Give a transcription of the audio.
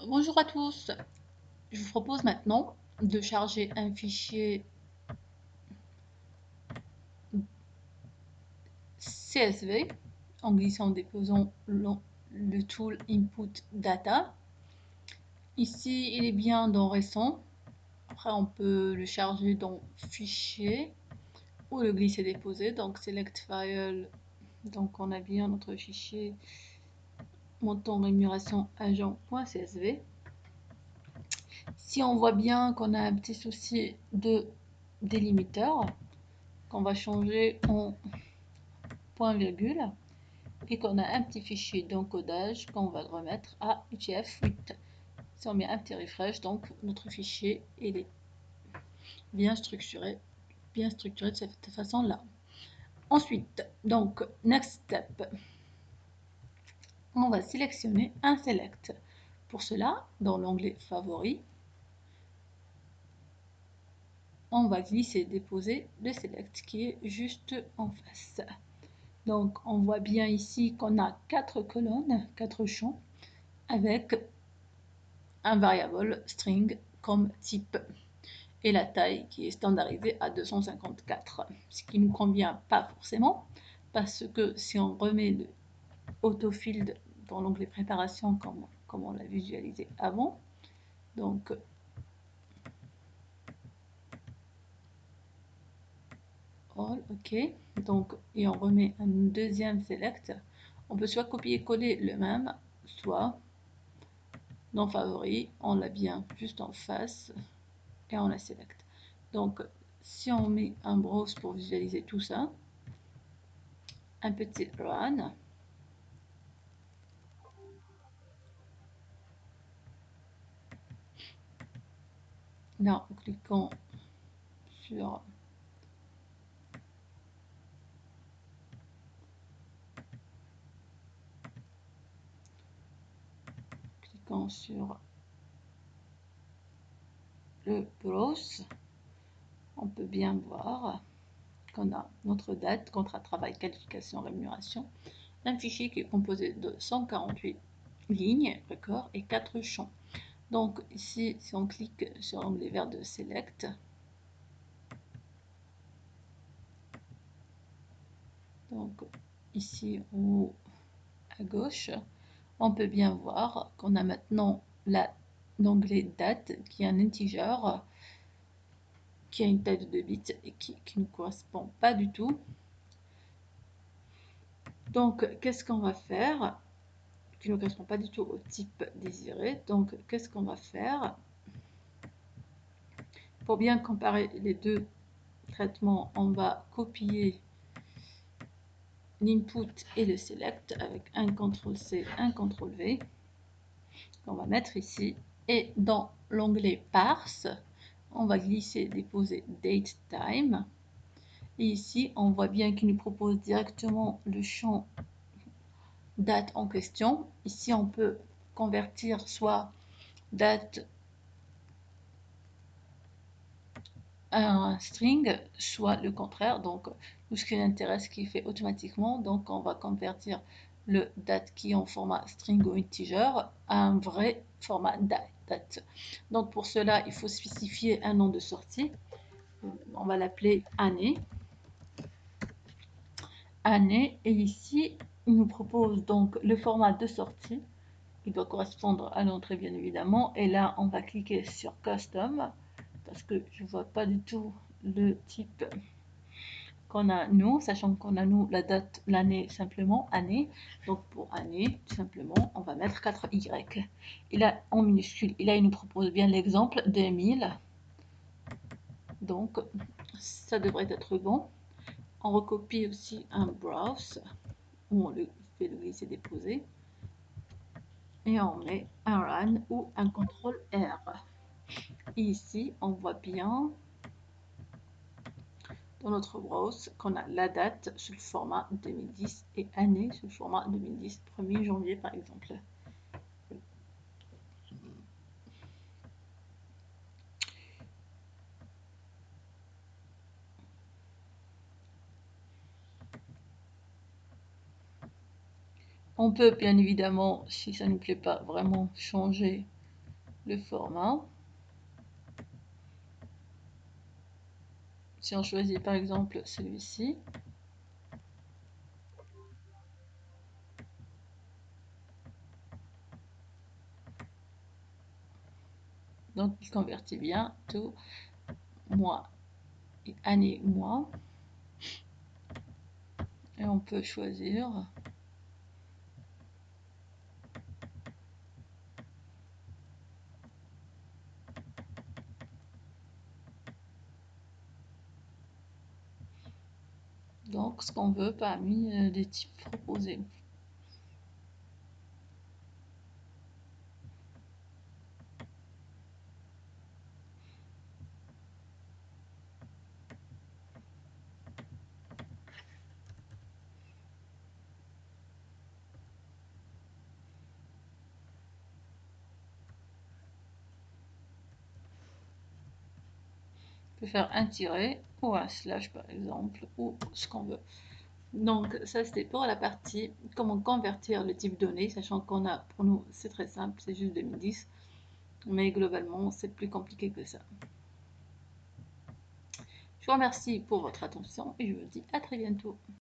Bonjour à tous, je vous propose maintenant de charger un fichier CSV en glissant, en déposant le tool Input Data. Ici, il est bien dans Récent. Après, on peut le charger dans Fichier ou le glisser déposer. Donc, Select File. Donc, on a bien notre fichier montant rémunération agent.csv. Si on voit bien qu'on a un petit souci de délimiteur, qu'on va changer en point virgule et qu'on a un petit fichier d'encodage qu'on va le remettre à UTF-8. Si on met un petit refresh, donc notre fichier il est bien structuré de cette façon là. Ensuite, donc next step, on va sélectionner un select. Pour cela, dans l'onglet favoris, on va glisser déposer le select qui est juste en face. Donc on voit bien ici qu'on a 4 colonnes, 4 champs avec un variable string comme type et la taille qui est standardisée à 254, ce qui ne nous convient pas forcément parce que si on remet le autofield dans l'onglet préparation comme on l'a visualisé avant, donc all, ok, donc et on remet un deuxième select, on peut soit copier-coller le même, soit dans favoris, on l'a bien juste en face et on la select. Donc si on met un browse pour visualiser tout ça, un petit run, là en cliquant sur le browse, on peut bien voir qu'on a notre date, contrat de travail, qualification, rémunération, un fichier qui est composé de 148 lignes, records et 4 champs. Donc ici, si on clique sur l'onglet vert de Select, donc ici en haut à gauche, on peut bien voir qu'on a maintenant l'onglet date qui est un integer qui a une taille de 2 bits et qui ne correspond pas du tout. Donc qu'est-ce qu'on va faire? Qui ne correspond pas du tout au type désiré. Donc qu'est-ce qu'on va faire? Pour bien comparer les deux traitements, on va copier l'input et le select avec un CTRL-C, un CTRL-V qu'on va mettre ici. Et dans l'onglet parse, on va glisser, déposer date time. Et ici, on voit bien qu'il nous propose directement le champ date en question. Ici, on peut convertir soit date un string, soit le contraire. Donc, tout ce qui nous intéresse, qui fait automatiquement. Donc, on va convertir le date qui est en format string ou integer à un vrai format date. Donc, pour cela, il faut spécifier un nom de sortie. On va l'appeler année. Année. Et ici, il nous propose donc le format de sortie qui doit correspondre à l'entrée, bien évidemment. Et là, on va cliquer sur Custom parce que je ne vois pas du tout le type qu'on a nous, sachant qu'on a nous la date, l'année simplement, année. Donc pour année, tout simplement, on va mettre 4Y. Et là, en minuscule, et là, il nous propose bien l'exemple 2000. Donc, ça devrait être bon. On recopie aussi un browse, où on le fait le glisser déposer. Et on met un run ou un CTRL-R. Et ici, on voit bien dans notre browse qu'on a la date sous le format 2010 et année sous le format 2010, 1er janvier par exemple. On peut bien évidemment, si ça ne nous plaît pas, vraiment changer le format. Si on choisit par exemple celui-ci, donc il convertit bien tout mois, année, mois. Et on peut choisir donc ce qu'on veut parmi les types proposés. On peut faire un tiret ou un slash par exemple, ou ce qu'on veut. Donc ça c'était pour la partie comment convertir le type donné, sachant qu'on a, pour nous c'est très simple, c'est juste 2010, mais globalement c'est plus compliqué que ça. Je vous remercie pour votre attention et je vous dis à très bientôt.